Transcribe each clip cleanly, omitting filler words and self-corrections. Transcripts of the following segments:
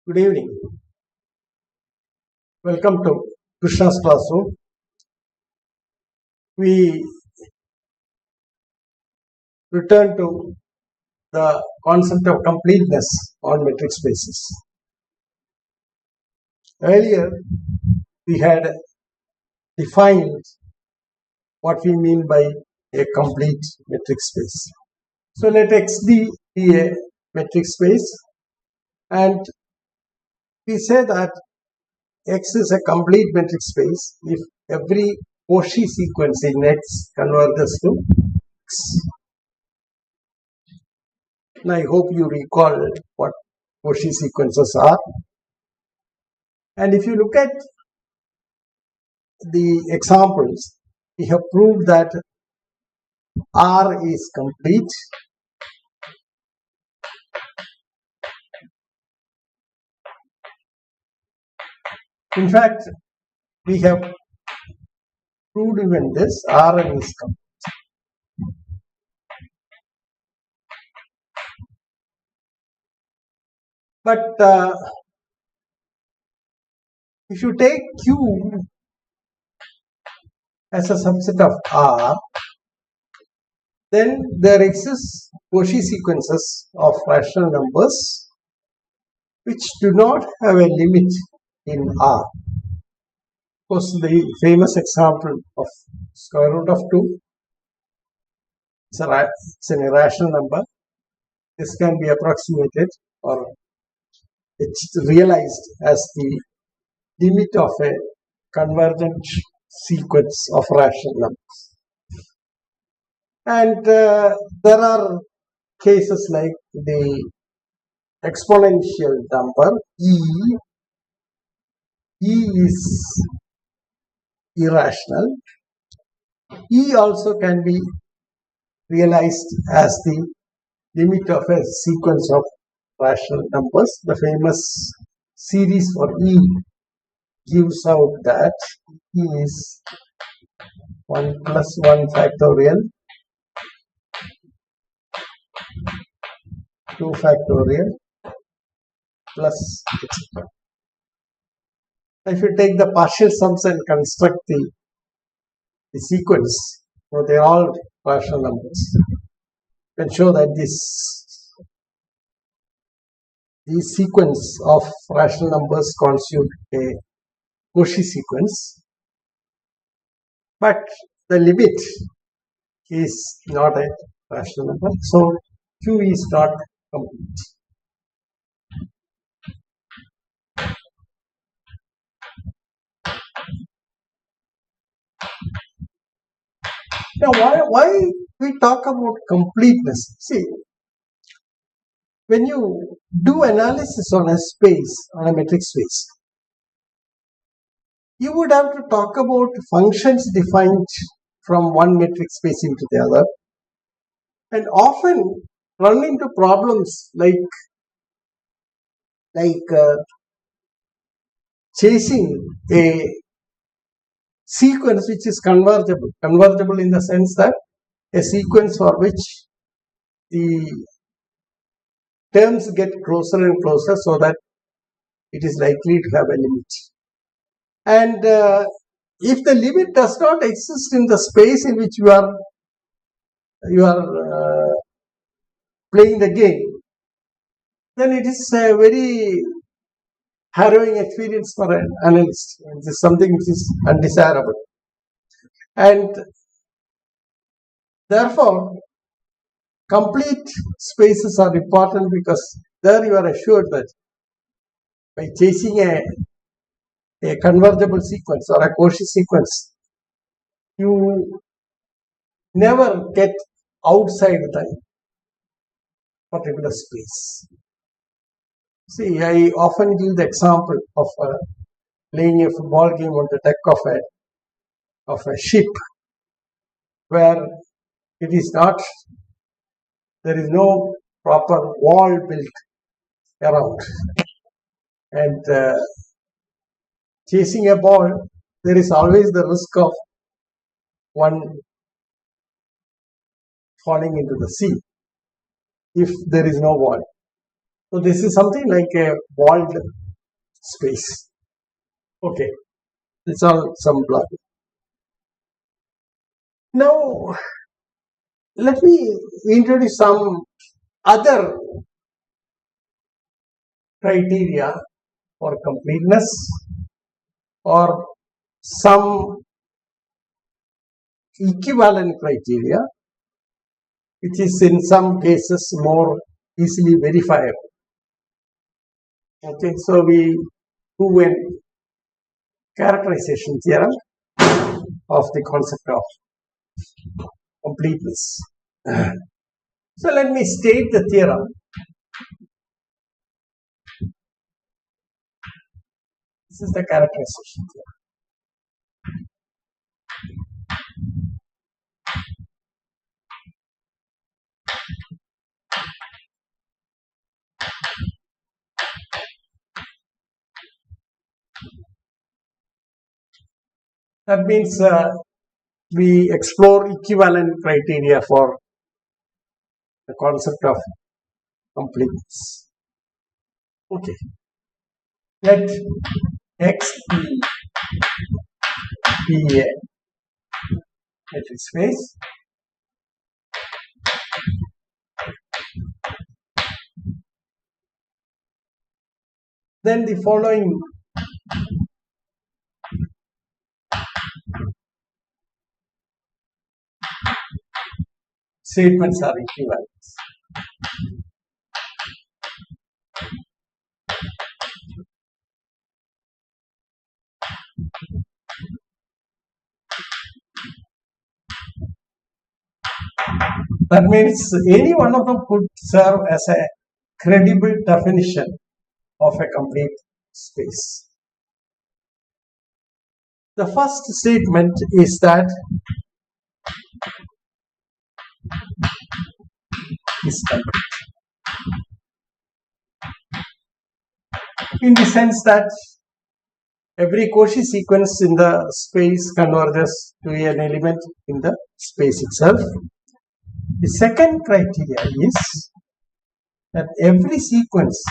Good evening. Welcome to Krishna's classroom. We return to the concept of completeness on metric spaces. Earlier, we had defined what we mean by a complete metric space. So let X be a metric space, and we say that X is a complete metric space if every Cauchy sequence in X converges to X. And I hope you recall what Cauchy sequences are. And if you look at the examples, we have proved that R is complete. In fact, we have proved even this, Rn is complete. But if you take Q as a subset of R, then there exists Cauchy sequences of rational numbers which do not have a limit in R. Of course, the famous example of square root of 2, it's an irrational number. This can be approximated or it's realized as the limit of a convergent sequence of rational numbers. And there are cases like the exponential number E. E is irrational. E also can be realized as the limit of a sequence of rational numbers. The famous series for E gives out that E is 1 plus 1 factorial, 2 factorial, plus etc. If you take the partial sums and construct the sequence, so they are all rational numbers, you can show that this sequence of rational numbers constitute a Cauchy sequence, but the limit is not a rational number, so Q is not complete. Now, why we talk about completeness? See, when you do analysis on a space, on a metric space, you would have to talk about functions defined from one metric space into the other, and often run into problems like chasing a sequence which is convergible in the sense that a sequence for which the terms get closer and closer so that it is likely to have a limit. And if the limit does not exist in the space in which you are playing the game, then it is a very harrowing experience for an analyst. It is something which is undesirable. And therefore, complete spaces are important because there you are assured that by chasing a convergible sequence or a Cauchy sequence, you never get outside the particular space. See, I often give the example of playing a football game on the deck of a ship, where it is not, there is no proper wall built around, and chasing a ball, there is always the risk of one falling into the sea if there is no wall. So this is something like a walled space. Okay, it's all some block. Now let me introduce some other criteria for completeness or some equivalent criteria, which is in some cases more easily verifiable. Okay, so we do a characterization theorem of the concept of completeness. So let me state the theorem. This is the characterization theorem. That means we explore equivalent criteria for the concept of completeness. Okay. Let X be a metric space. Then the following statements are equivalent. That means any one of them could serve as a credible definition of a complete space. The first statement is that is complete. In the sense that every Cauchy sequence in the space converges to an element in the space itself. The second criteria is that every sequence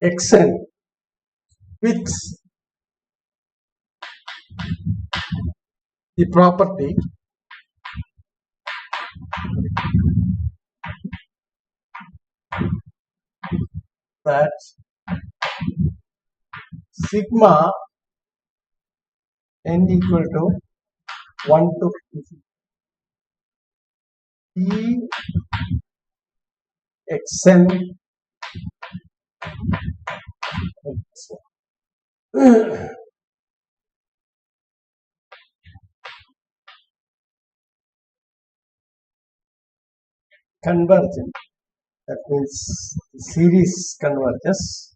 Xn with the property that sigma n equal to 1 to E Xn convergent. That means the series converges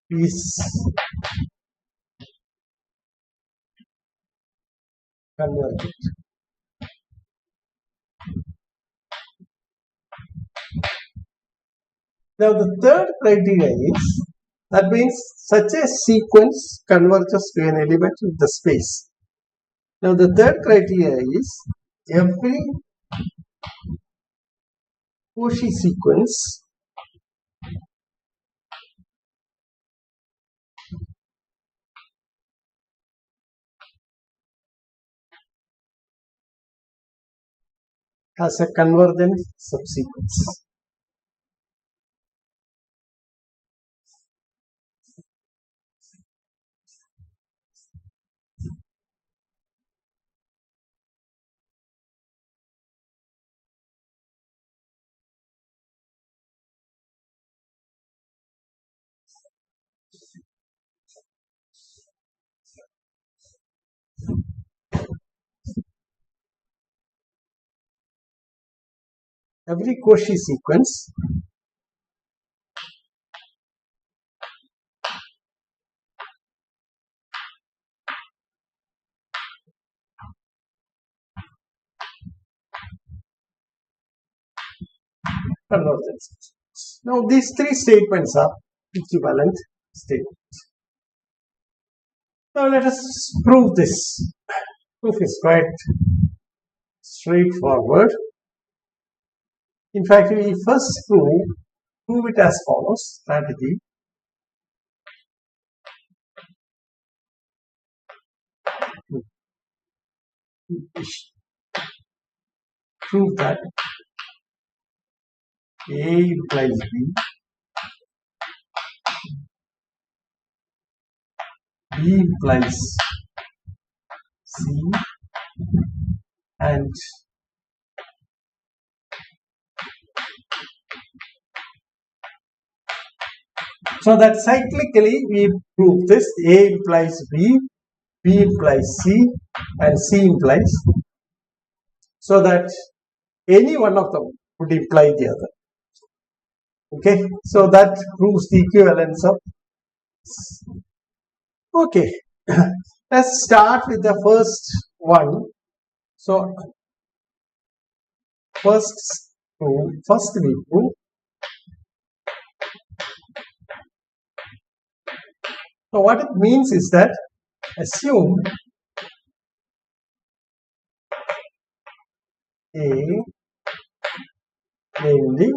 is convergent. Now the third criteria is that means such a sequence converges to an element in the space. Now the third criteria is every Cauchy sequence has a convergent subsequence. Every Cauchy sequence convergence. Now these three statements are equivalent statements. Now let us prove this. Proof is quite straightforward. In fact, we first prove it as follows. Strategy. Prove that A implies B, B implies C, and so that cyclically we prove this. A implies B, B implies C, and C implies, so that any one of them would imply the other. Okay, so that proves the equivalence of. Okay, let's start with the first one. So first we prove. So what it means is that assume A, namely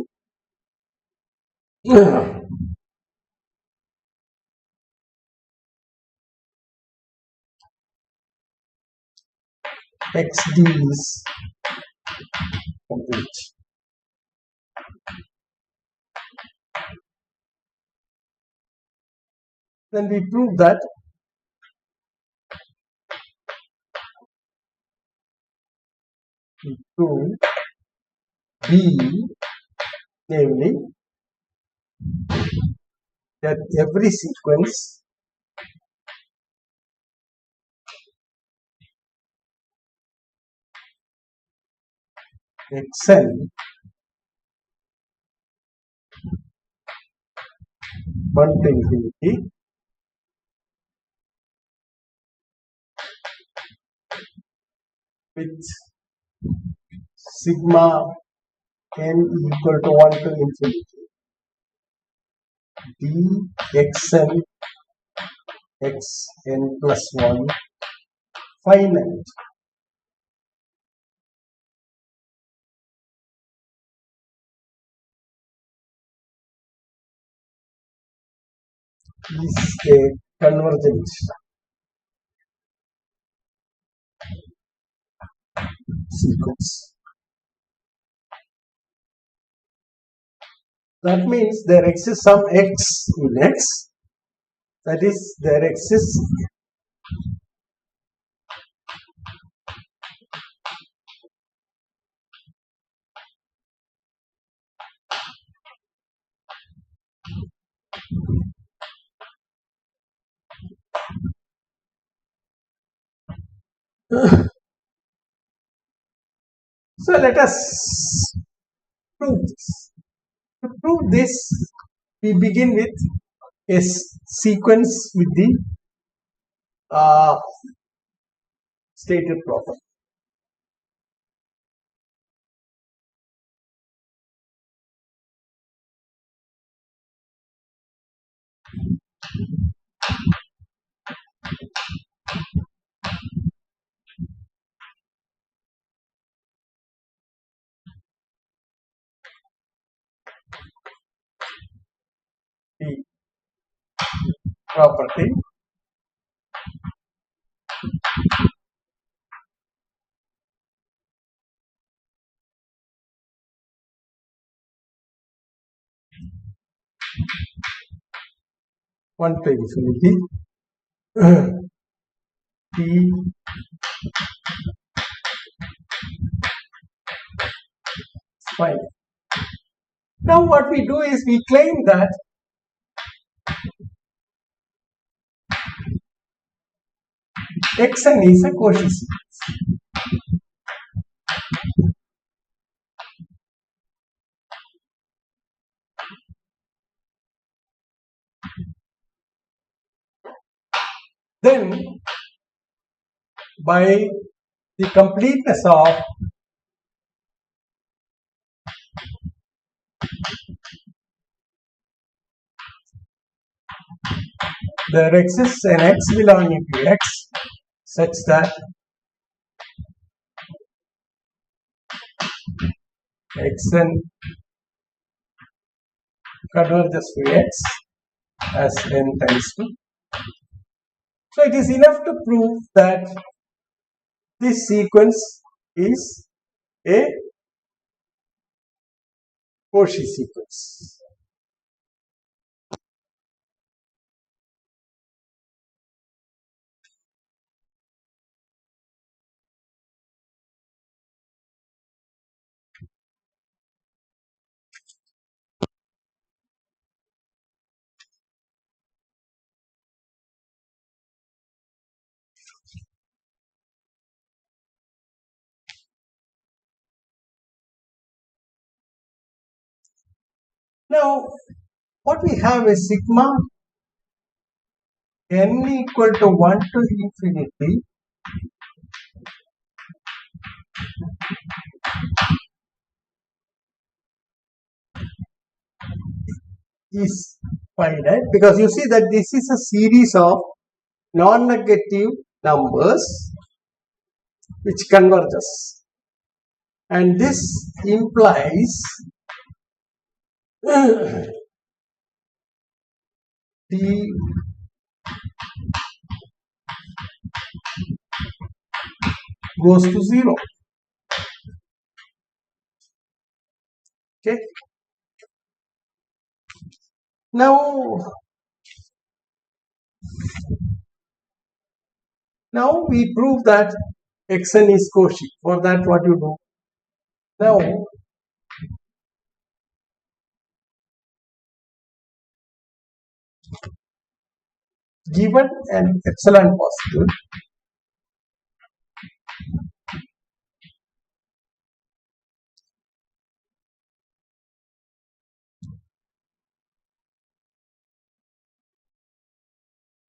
XD is complete. Then we prove that B, namely that every sequence Xn 1 to infinity with sigma n equal to 1 to infinity dxn xn plus 1 finite is a convergent sequence. That means there exists some x in X, that is, there exists so let us prove this. To prove this, we begin with a sequence with the stated property. The property one to infinity T fine. Now what we do is we claim that Xn is a coefficient. Then by the completeness of there exists an x belonging to x such that xn converges to x as n tends to. So it is enough to prove that this sequence is a Cauchy sequence. Now, what we have is sigma n equal to 1 to infinity is finite, because you see that this is a series of non-negative numbers which converges, and this implies t goes to 0. Okay. Now we prove that xn is Cauchy. For that, what you do? Now, given an epsilon positive,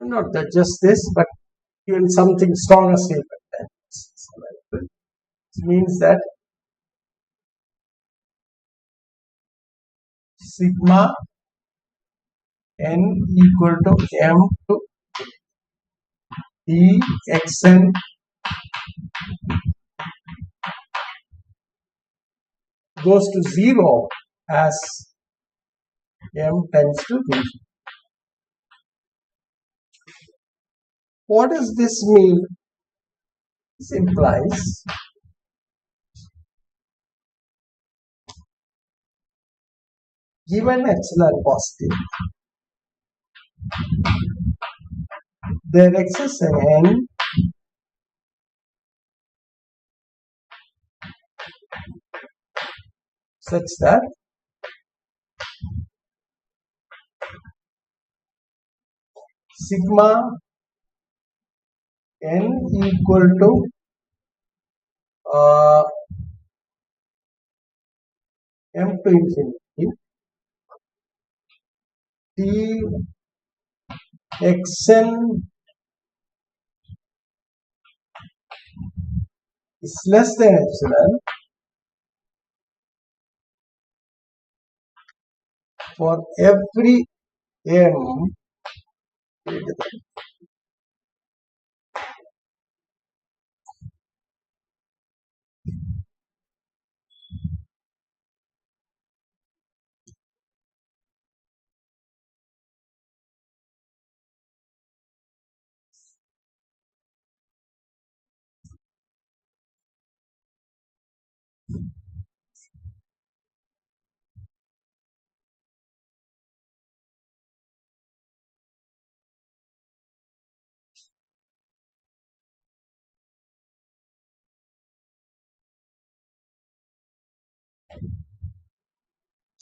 not that just this, but even something stronger statement. It means that sigma n equal to m to e xn goes to 0 as m tends to infinity. What does this mean? This implies given epsilon positive, there exists an n such that sigma n equal to m to infinity t xn is less than epsilon for every m greater than.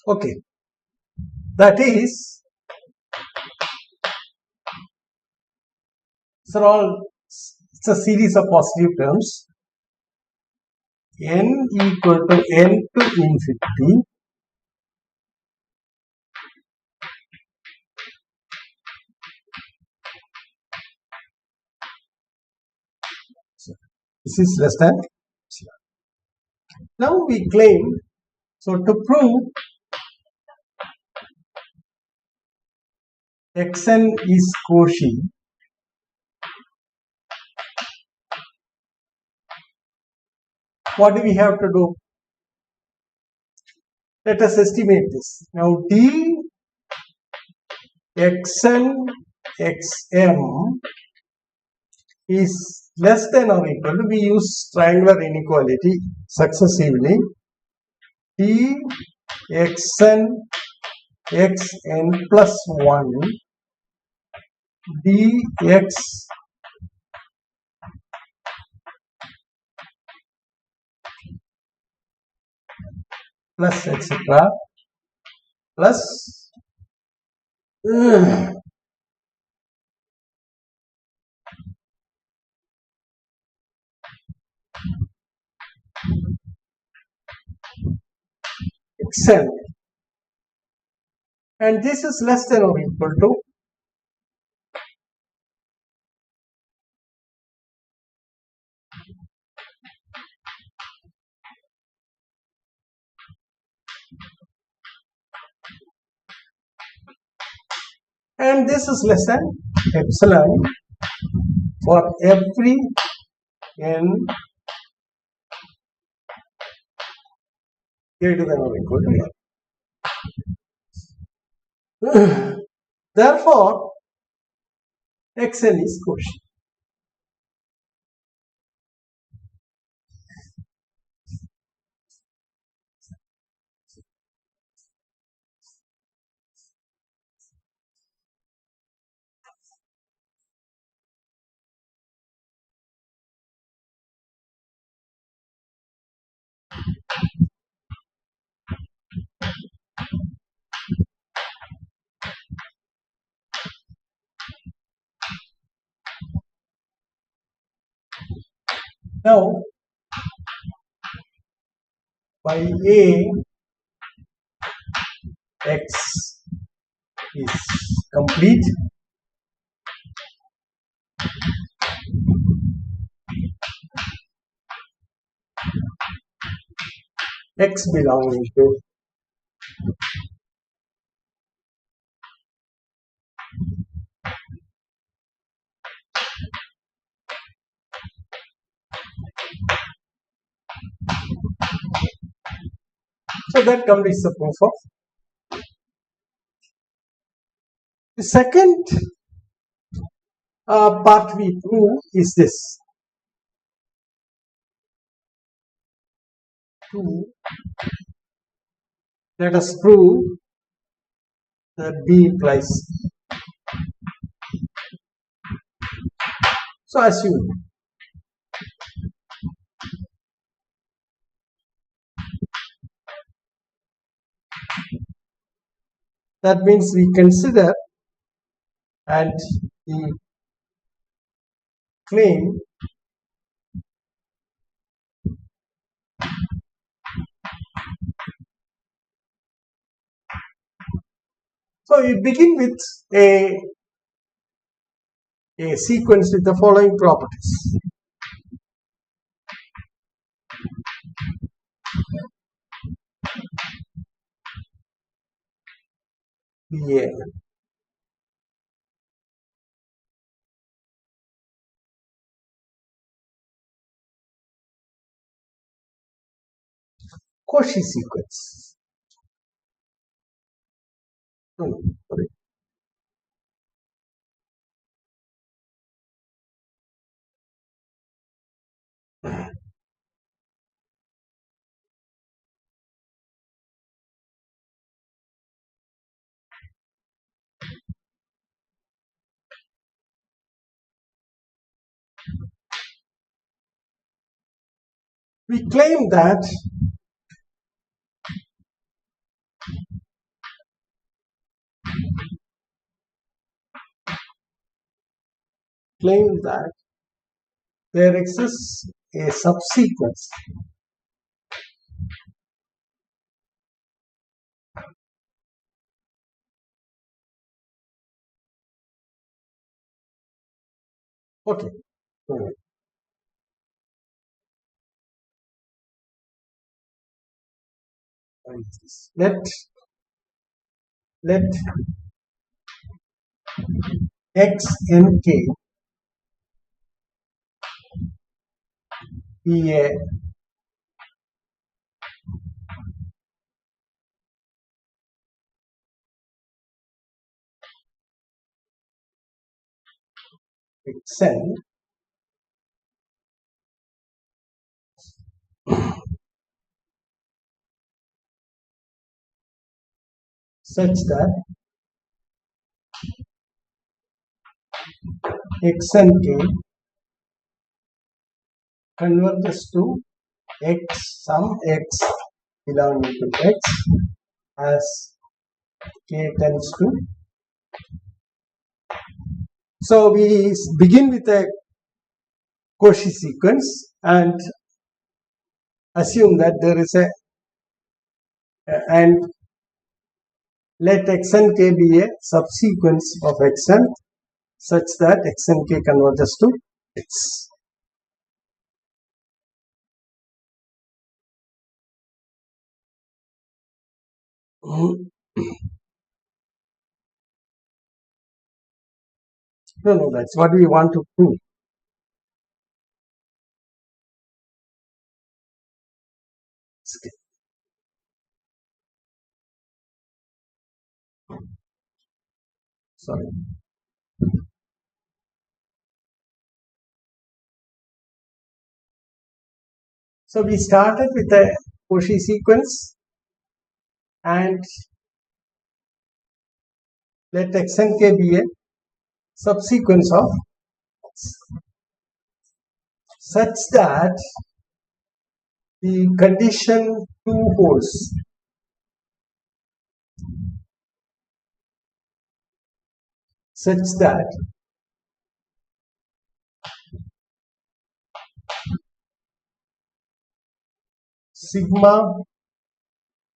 Okay, that is, these are all, it's a series of positive terms. N equal to n to infinity this is less than epsilon. Now we claim, so to prove xn is Cauchy, what do we have to do? Let us estimate this. Now d xn xm is less than or equal to, we use triangular inequality successively, d xn xn plus 1 dx plus etc. plus xn, and this is less than or equal to and this is less than epsilon for every n greater than or equal to n. Therefore, xn is Cauchy. Now, by A, x is complete, x belonging to so that completes the proof of. The second part we prove is this. Let us prove that B implies. So assume that means we consider and we claim so we begin with a sequence with the following properties. Yeah. Cauchy sequence. Sorry. We claim that there exists a subsequence okay. Let x n k be a xn such that x n k converges to x some x belonging to x as k tends to. So we begin with a Cauchy sequence and assume that there is a and let xn k be a subsequence of xn such that xn k converges to x. No, that's what we want to prove. Okay. Sorry. So we started with a Cauchy sequence and let xn k be a subsequence of x such that the condition 2 holds. Such that sigma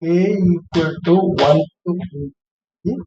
a equal to 1 to infinity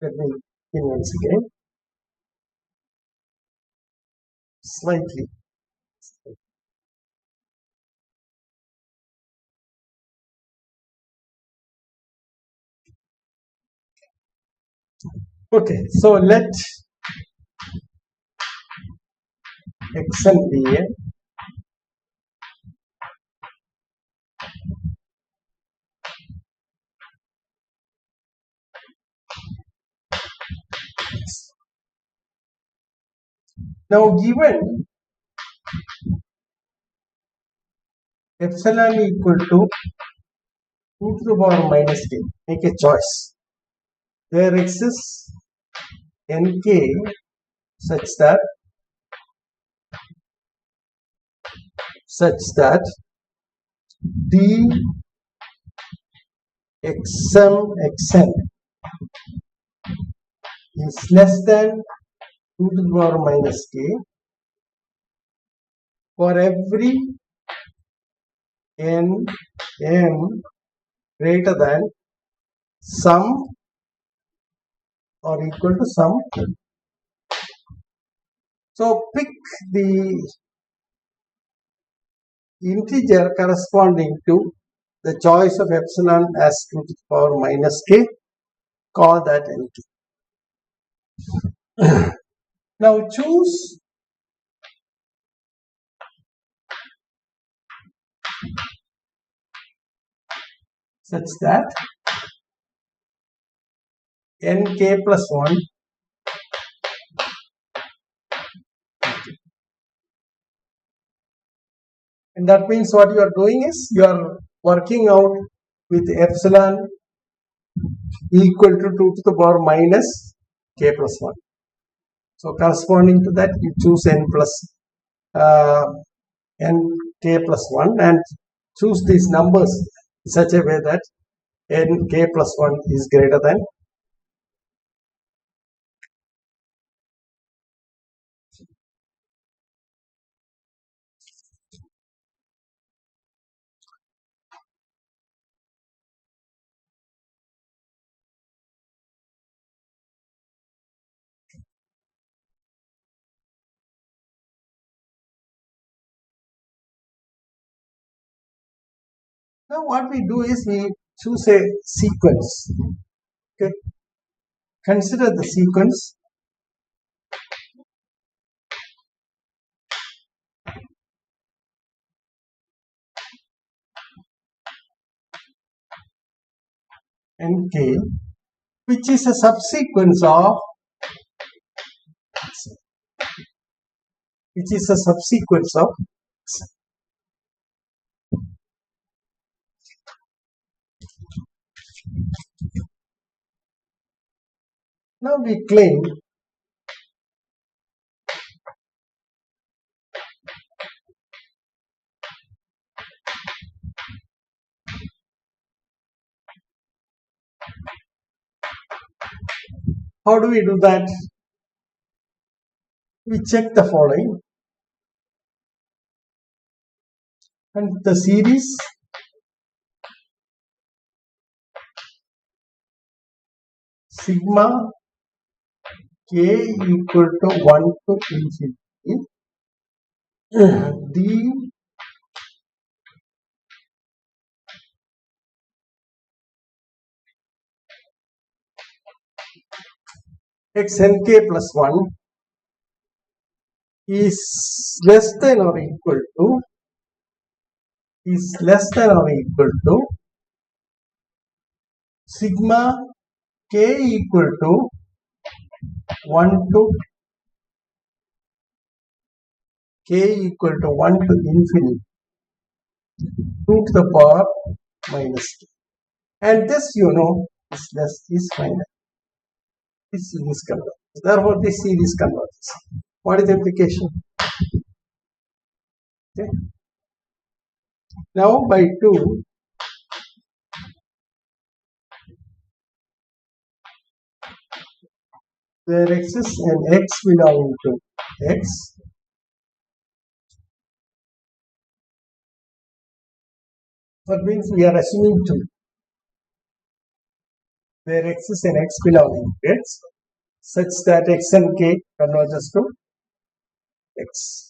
let me begin once again slightly. Okay, so let xn be a now given epsilon equal to 2 to the power minus k, make a choice. There exists nk such that d xm xn is less than 2 to the power minus k for every n m greater than sum or equal to sum. So pick the integer corresponding to the choice of epsilon as 2 to the power minus k, call that nt. Now choose such that nk plus 1 and that means what you are doing is you are working out with epsilon equal to 2 to the power minus k plus 1. So corresponding to that, you choose n plus n k plus 1 and choose these numbers in such a way that n k plus 1 is greater than. Now what we do is we choose a sequence. Okay. Consider the sequence. Nk, which is a subsequence of Now we claim how do we do that? We check the following, and the series sigma k equal to 1 to infinity d xnk plus 1 is less than or equal to sigma k equal to 1 to infinity 2 to the power minus k, and this is finite. This series converges. Therefore, this series converges. What is the implication? Okay. Now by 2, there exists an x belonging to x that means we are assuming 2. There exists an x belonging to x such that x and k converges to x.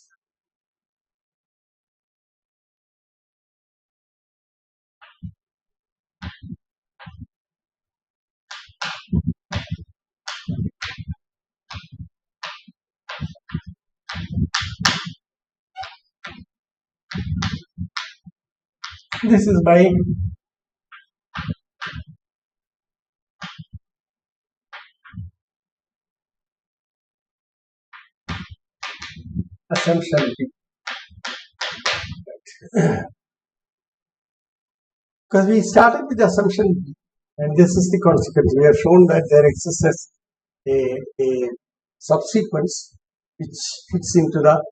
This is by assumption B. Because we started with assumption B, and this is the consequence. We have shown that there exists a subsequence which fits into the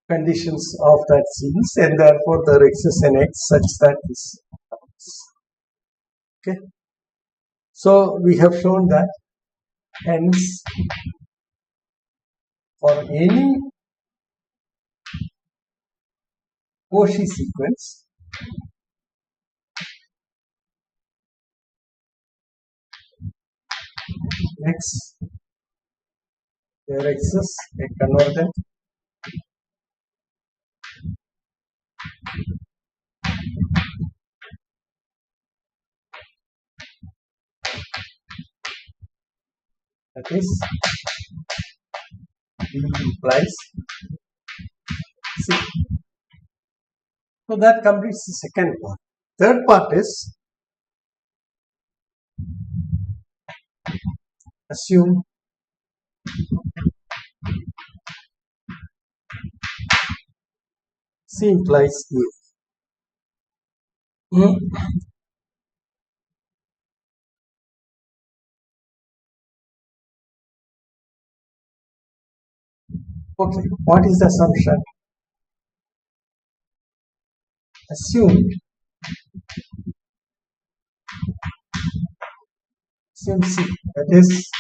conditions of that series, and therefore there exists an x such that this happens. Okay. So we have shown that hence for any Cauchy sequence x, there exists a convergent that is B implies C. So that completes the second part. Third part is assume C implies A. Okay, what is the assumption? Assume C, that is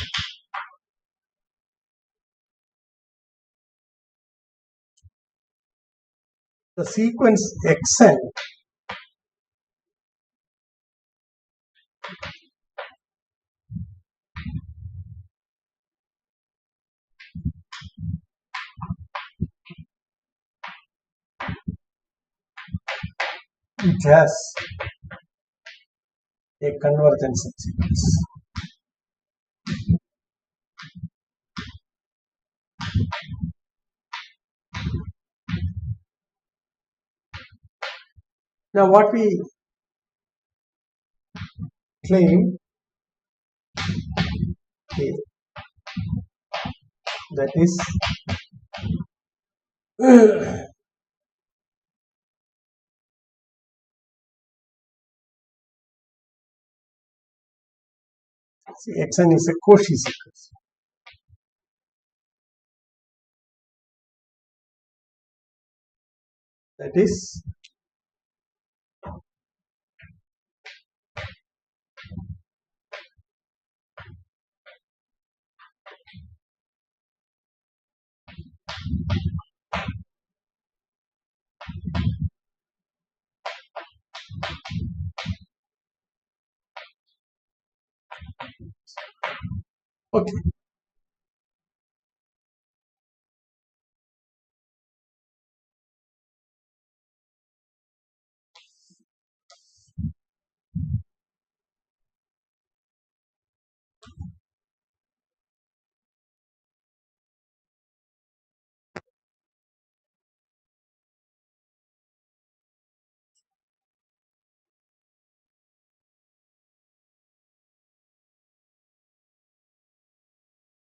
the sequence xn it has a convergence subsequence. Now what we claim, okay, that is see, xn is a Cauchy sequence. That is okay.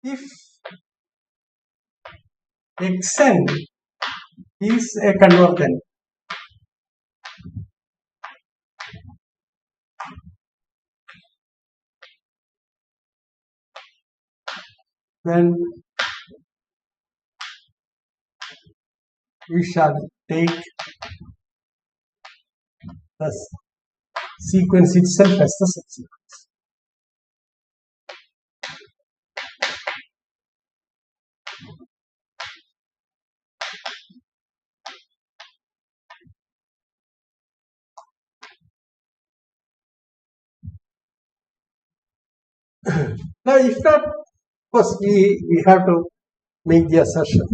If xn is a convergent, then we shall take the sequence itself as the subsequence. Now, if not, first we have to make the assertion.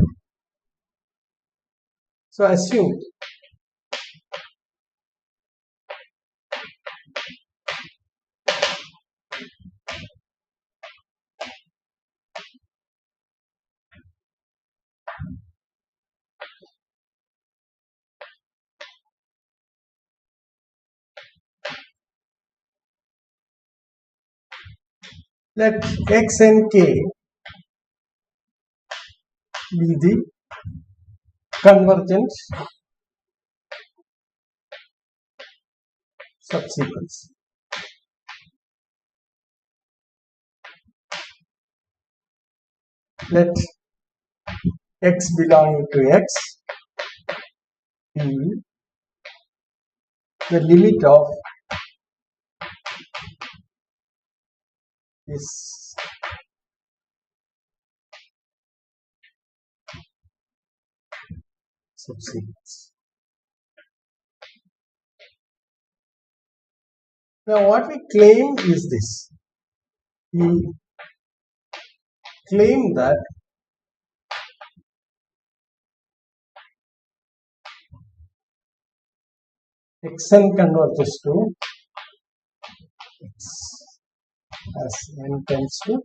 So assume let x and k be the convergent subsequence. Let x belonging to x be the limit of this subsequence. Now what we claim is this. We claim that xn converges to x as n tends to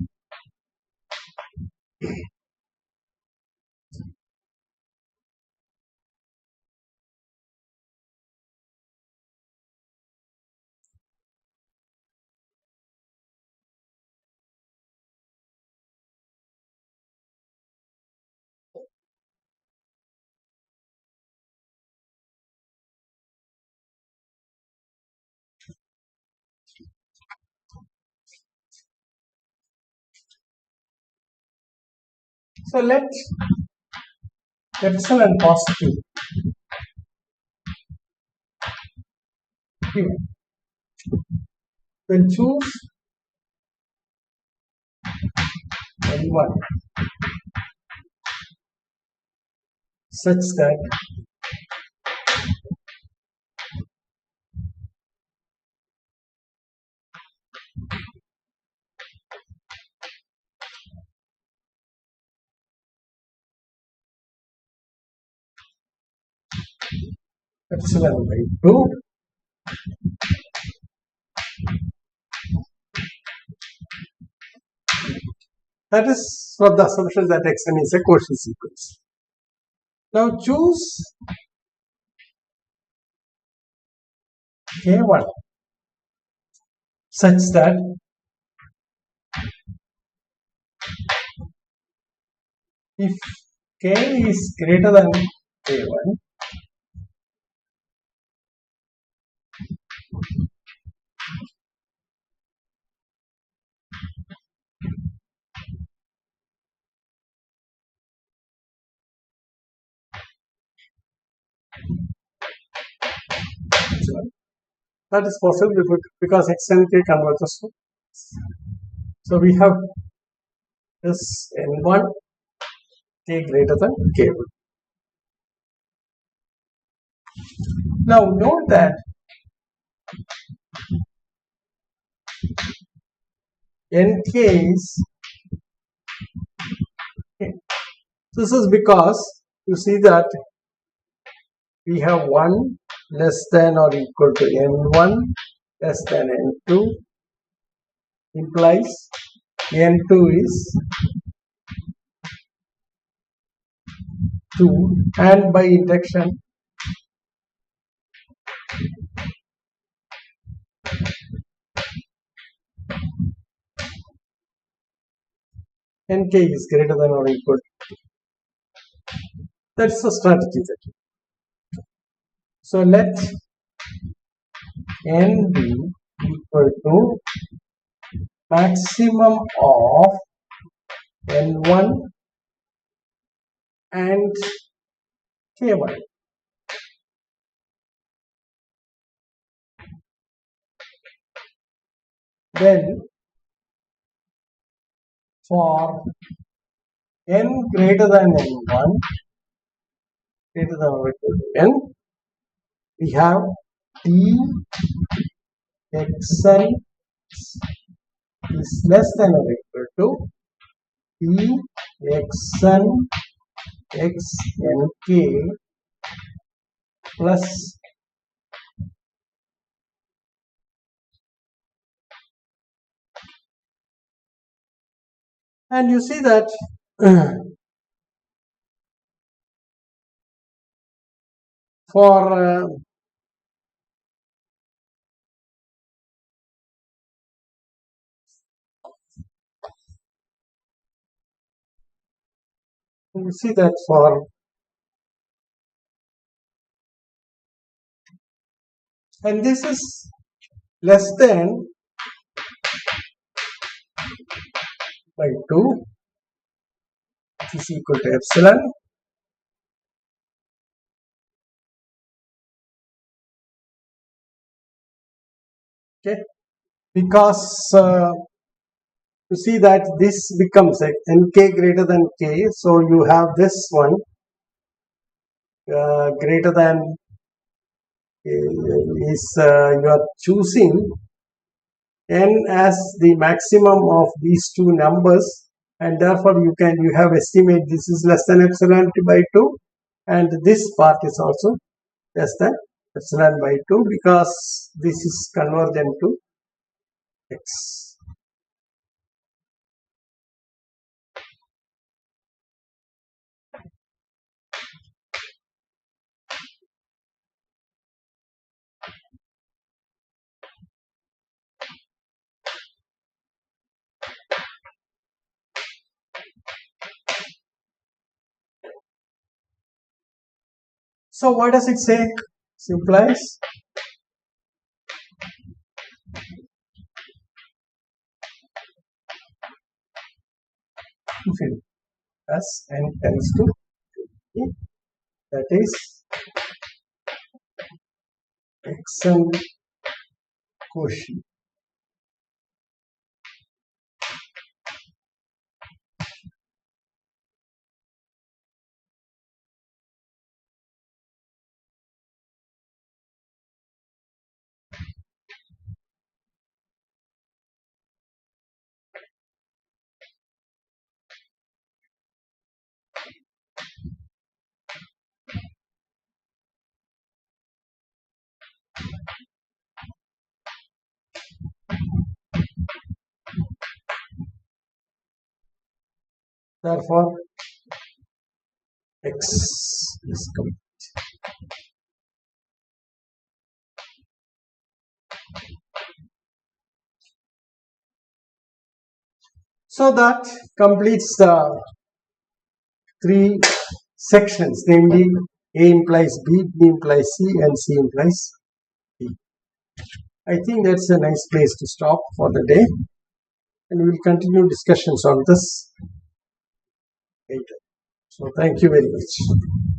so let epsilon positive given, then choose N1 such that epsilon by 2 that is for the assumption that xn is a quotient sequence. Now choose k1 such that if k is greater than k1, that is possible because xn k converges to. So we have this n1 k greater than k1. Now note that nk is k. This is because you see that we have 1 less than or equal to n1 less than n2 implies n2 is 2, and by induction nk is greater than or equal to 2. That's the strategy that you. So let n be equal to maximum of n1 and k1. Then for n greater than n1 greater than or equal to n, we have t xn is less than or equal to t xn xnk plus and you see that for you see that for and this is less than by 2, which is equal to epsilon. Okay, because you see that this becomes nk greater than k, so you have this one greater than is you are choosing n as the maximum of these two numbers, and therefore you have estimate this is less than epsilon by 2, and this part is also less than epsilon by 2 because this is convergent to x. So what does it say? Implies infinity as n tends to Okay. That is Xn quotient. Therefore, X is complete. So that completes the three sections, namely A implies B, B implies C, and C implies D. I think that's a nice place to stop for the day, and we will continue discussions on this later. So thank you very much.